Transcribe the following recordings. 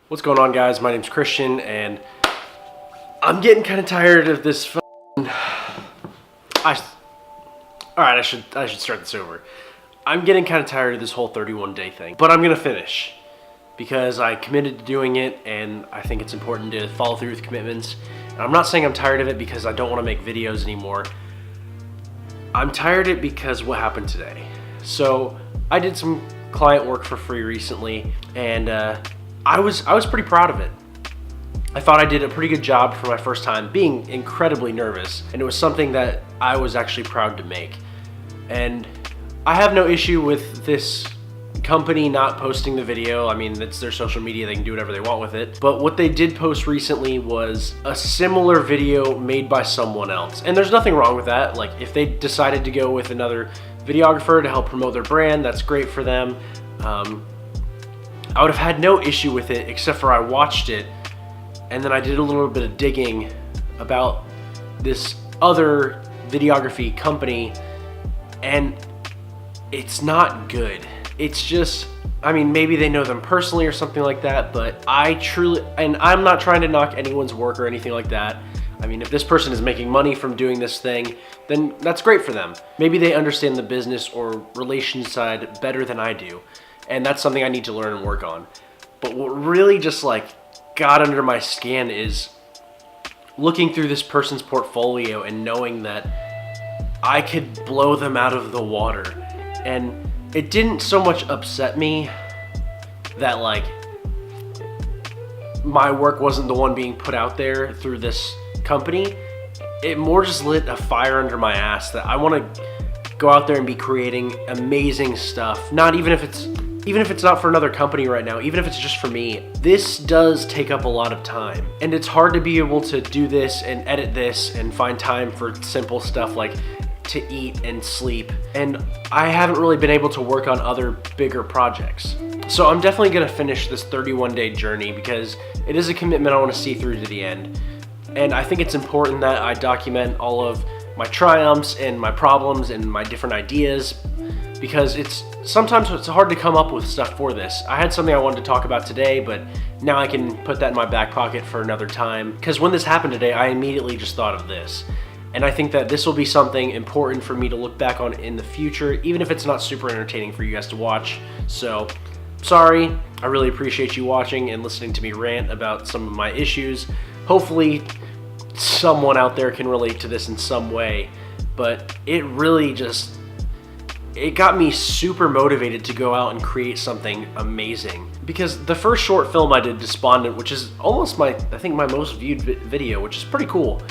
What's going on, guys? My name's Christian, and I'm getting kind of tired of this Alright, I should start this over. I'm getting kind of tired of this whole 31-day thing, but I'm gonna finish because I committed to doing it, and I think it's important to follow through with commitments. And I'm not saying I'm tired of it because I don't want to make videos anymore. I'm tired of it because what happened today. So I did some client work for free recently, and I was pretty proud of it. I thought I did a pretty good job for my first time, being incredibly nervous, and it was something that I was actually proud to make. And I have no issue with this company not posting the video. I mean, it's their social media, they can do whatever they want with it. But what they did post recently was a similar video made by someone else. And there's nothing wrong with that. Like, if they decided to go with another videographer to help promote their brand, that's great for them. I would have had no issue with it, except for I watched it and then I did a little bit of digging about this other videography company, and it's not good. It's just, I mean, maybe they know them personally or something like that, but and I'm not trying to knock anyone's work or anything like that. I mean, if this person is making money from doing this thing, then that's great for them. Maybe they understand the business or relations side better than I do, and that's something I need to learn and work on. But what really just got under my skin is looking through this person's portfolio and knowing that I could blow them out of the water. And it didn't so much upset me that my work wasn't the one being put out there through this company. It more just lit a fire under my ass that I want to go out there and be creating amazing stuff. Even if it's not for another company right now, even if it's just for me. This does take up a lot of time, and it's hard to be able to do this and edit this and find time for simple stuff like to eat and sleep. And I haven't really been able to work on other bigger projects. So I'm definitely gonna finish this 31-day journey because it is a commitment I want to see through to the end. And I think it's important that I document all of my triumphs and my problems and my different ideas, because sometimes it's hard to come up with stuff for this. I had something I wanted to talk about today, but now I can put that in my back pocket for another time. Because when this happened today, I immediately just thought of this. And I think that this will be something important for me to look back on in the future, even if it's not super entertaining for you guys to watch. So, sorry. I really appreciate you watching and listening to me rant about some of my issues. Hopefully, someone out there can relate to this in some way. But it really it got me super motivated to go out and create something amazing. Because the first short film I did, Despondent, which is almost I think my most viewed video, which is pretty cool.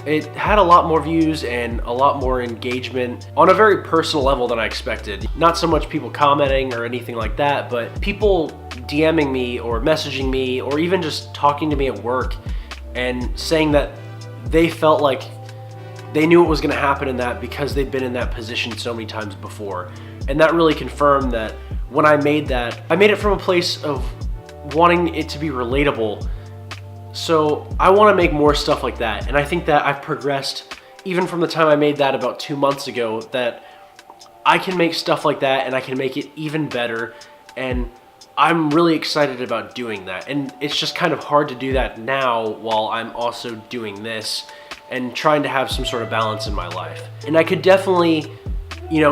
It had a lot more views and a lot more engagement on a very personal level than I expected. Not so much people commenting or anything like that, but people DMing me or messaging me or even just talking to me at work and saying that they felt like they knew what was going to happen in that because they've been in that position so many times before. And that really confirmed that when I made that, I made it from a place of wanting it to be relatable. So I want to make more stuff like that. And I think that I've progressed even from the time I made that about 2 months ago, that I can make stuff like that and I can make it even better. And I'm really excited about doing that. And it's just kind of hard to do that now while I'm also doing this and trying to have some sort of balance in my life. And I could definitely,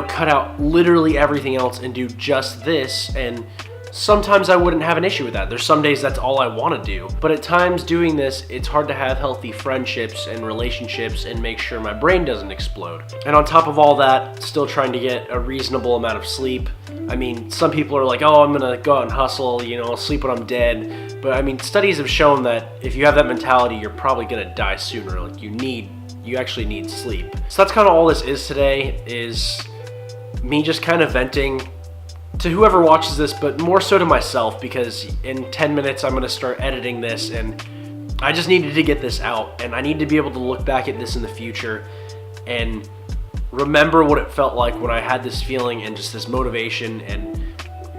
cut out literally everything else and do just this, and sometimes I wouldn't have an issue with that. There's some days that's all I want to do. But at times doing this, it's hard to have healthy friendships and relationships and make sure my brain doesn't explode. And on top of all that, still trying to get a reasonable amount of sleep. I mean, some people are like, oh, I'm gonna go out and hustle, I'll sleep when I'm dead. But I mean, studies have shown that if you have that mentality, you're probably gonna die sooner. You actually need sleep. So that's kind of all this is today, is me just kind of venting to whoever watches this, but more so to myself, because in 10 minutes I'm gonna start editing this, and I just needed to get this out, and I need to be able to look back at this in the future and remember what it felt like when I had this feeling and just this motivation and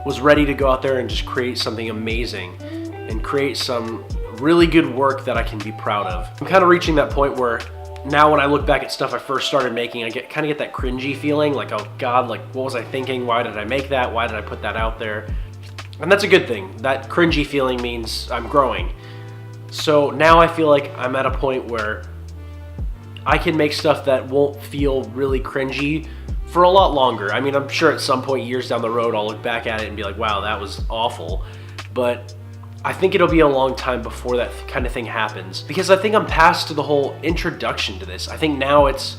was ready to go out there and just create something amazing and create some really good work that I can be proud of. I'm kind of reaching that point where now when I look back at stuff I first started making, I kind of get that cringy feeling, like, oh God, what was I thinking? Why did I make that? Why did I put that out there? And that's a good thing. That cringy feeling means I'm growing. So now I feel like I'm at a point where I can make stuff that won't feel really cringy for a lot longer. I mean, I'm sure at some point, years down the road, I'll look back at it and be like, wow, that was awful. But I think it'll be a long time before that kind of thing happens, because I think I'm past the whole introduction to this. I think now it's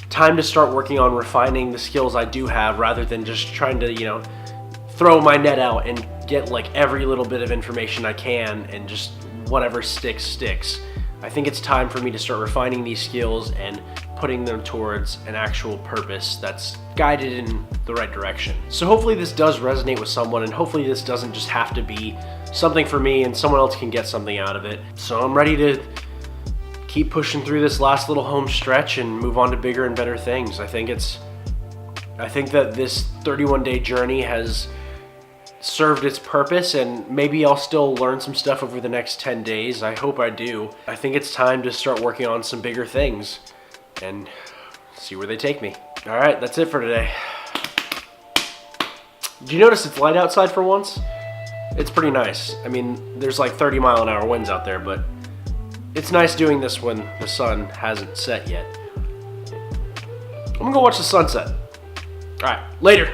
time to start working on refining the skills I do have, rather than just trying to, you know, throw my net out and get like every little bit of information I can and just whatever sticks. I think it's time for me to start refining these skills and putting them towards an actual purpose that's guided in the right direction. So hopefully this does resonate with someone, and hopefully this doesn't just have to be something for me and someone else can get something out of it. So I'm ready to keep pushing through this last little home stretch and move on to bigger and better things. I think that this 31-day journey has served its purpose, and maybe I'll still learn some stuff over the next 10 days. I hope I do. I think it's time to start working on some bigger things and see where they take me. All right, that's it for today. Did you notice it's light outside for once? It's pretty nice. I mean, there's like 30-mile-an-hour winds out there, but it's nice doing this when the sun hasn't set yet. I'm gonna go watch the sunset. All right, later.